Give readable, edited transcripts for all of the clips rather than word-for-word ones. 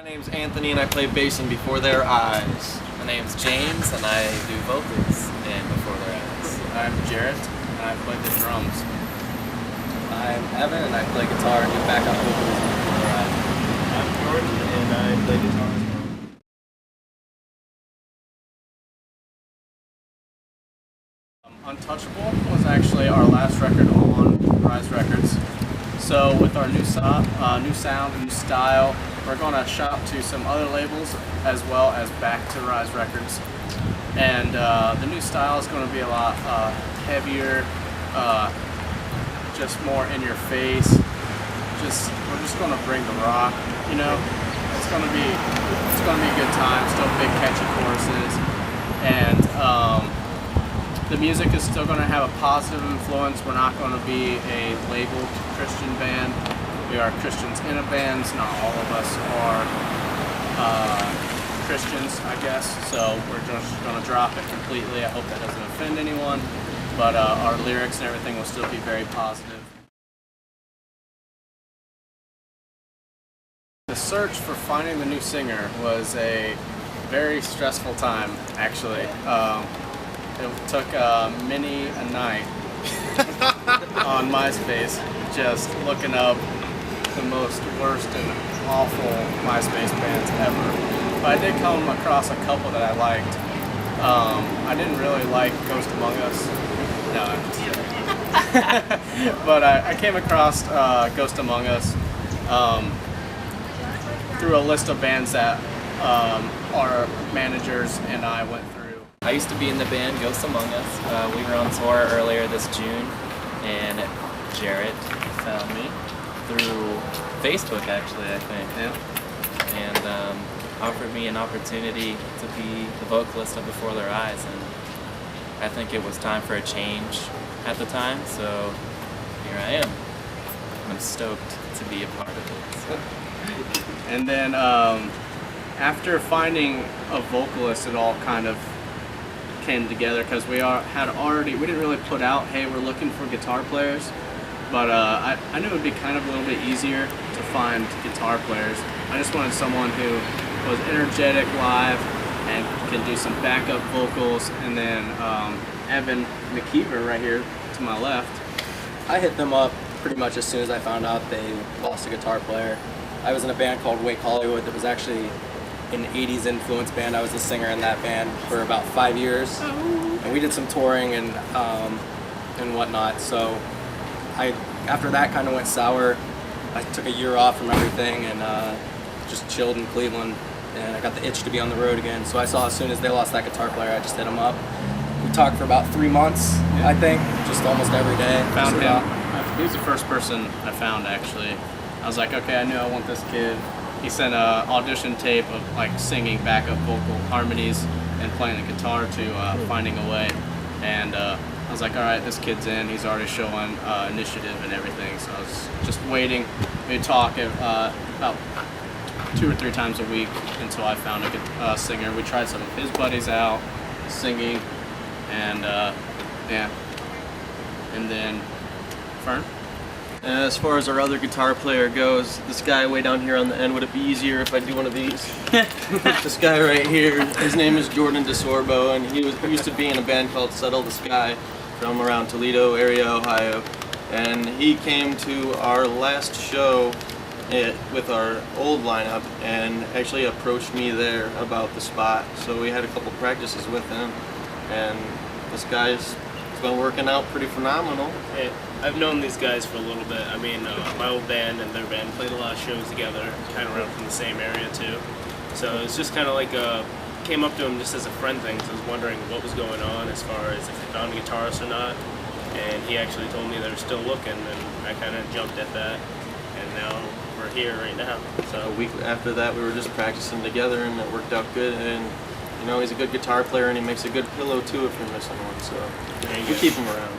My name's Anthony and I play bass in Before Their Eyes. My name's James and I do vocals in Before Their Eyes. I'm Jarrett and I play the drums. I'm Evan and I play guitar and do backup vocals in Before Their Eyes. I'm Jordan and I play guitar as well. Untouchable was actually our last record on Rise Records. So with our new sound, new style, we're going to shop to some other labels as well as back to Rise Records. And the new style is going to be a lot heavier, just more in your face. We're just going to bring the rock, you know. It's going to be a good time. Still big catchy choruses, and the music is still going to have a positive influence. We're not going to be a labeled Christian band. We are Christians in a band. Not all of us are Christians, I guess. So we're just going to drop it completely. I hope that doesn't offend anyone. But our lyrics and everything will still be very positive. The search for finding the new singer was a very stressful time, actually. It took many a night on MySpace just looking up the most worst and awful MySpace bands ever. But I did come across a couple that I liked. I didn't really like Ghost Among Us. No, I'm just kidding. But I came across Ghost Among Us through a list of bands that our managers and I went through. I used to be in the band Ghost Among Us. We were on tour earlier this June and Jarrett found me through Facebook actually, I think. Yeah. And offered me an opportunity to be the vocalist of Before Their Eyes, and I think it was time for a change at the time, so here I am. I'm stoked to be a part of it. So. And then after finding a vocalist, it all kind of came together because we didn't really put out, hey, we're looking for guitar players, but I knew it would be kind of a little bit easier to find guitar players. I just wanted someone who was energetic live and can do some backup vocals. And then Evan McKeever right here to my left. I hit them up pretty much as soon as I found out they lost a guitar player. I was in a band called Wake Hollywood that was actually an 80s influence band. I was the singer in that band for about 5 years, and we did some touring and whatnot. So after that kind of went sour, I took a year off from everything and just chilled in Cleveland, and I got the itch to be on the road again. So I saw as soon as they lost that guitar player, I just hit them up. We talked for about 3 months, I think, just almost every day. Found him. He was the first person I found, actually. I was like, okay, I knew I want this kid. He sent an audition tape of like singing backup vocal harmonies and playing the guitar to Finding a Way. And I was like, all right, this kid's in. He's already showing initiative and everything. So I was just waiting. We'd talk about 2 or 3 times a week until I found a singer. We tried some of his buddies out singing, and yeah. And then Fern? As far as our other guitar player goes, this guy way down here on the end, would it be easier if I do one of these? This guy right here, his name is Jordan DeSorbo, and he used to be in a band called Settle the Sky from around Toledo area, Ohio. And he came to our last show with our old lineup and actually approached me there about the spot. So we had a couple practices with him, and this guy's been working out pretty phenomenal. Hey, I've known these guys for a little bit. I mean, my old band and their band played a lot of shows together, kind of around from the same area too. So it's just kind of like came up to him just as a friend thing. So I was wondering what was going on as far as if they found a guitarist or not. And he actually told me they were still looking, and I kind of jumped at that. And now we're here right now. So A week after that, we were just practicing together, and it worked out good. And you know, he's a good guitar player, and he makes a good pillow too if you're missing one. So we keep him around.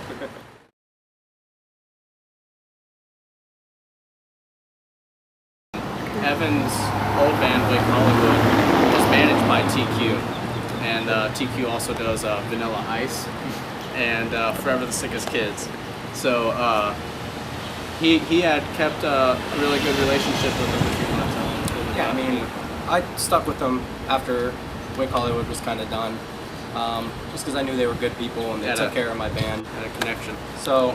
Evan's old band, Wake Hollywood, was managed by TQ, and TQ also does Vanilla Ice and Forever the Sickest Kids. So he had kept a really good relationship with them, if you want to tell him. Yeah, I mean, I stuck with them after Wake Hollywood was kind of done, just because I knew they were good people and they took care of my band. Had a connection. So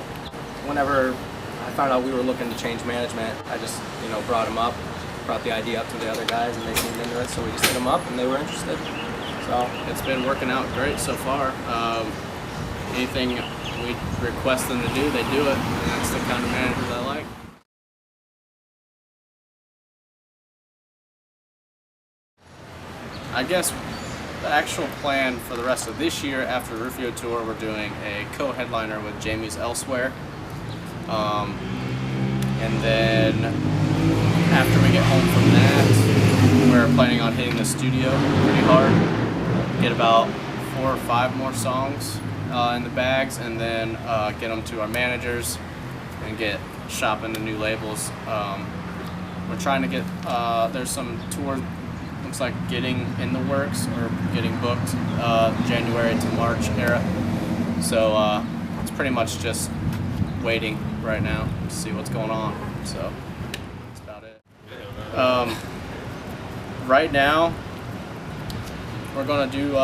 whenever I found out we were looking to change management, I just, brought them up, brought the idea up to the other guys, and they seemed into it, so we just hit them up and they were interested. So It's been working out great so far. Anything we request them to do, they do it, and that's the kind of managers I like. I guess the actual plan for the rest of this year after the Rufio tour, we're doing a co-headliner with Jamie's Elsewhere. And then after we get home from that, we're planning on hitting the studio pretty hard. Get about 4 or 5 more songs in the bags, and then get them to our managers and get shopping the new labels. We're trying to get, there's some tours, looks like getting in the works or getting booked January to March era. So it's pretty much just waiting right now to see what's going on. So that's about it. Right now, we're gonna do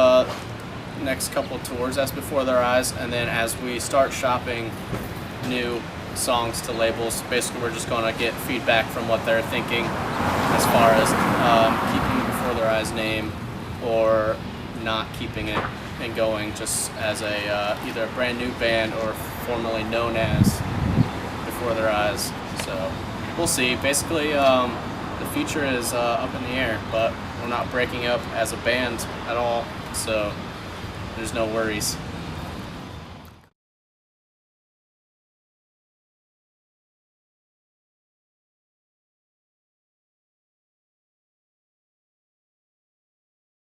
next couple tours as Before Their Eyes, and then as we start shopping new songs to labels, basically we're just gonna get feedback from what they're thinking as far as keeping the Before Their Eyes name or not keeping it and going just as a either a brand new band or formerly known as Before Their Eyes. So we'll see. Basically, the future is up in the air, but we're not breaking up as a band at all, so there's no worries.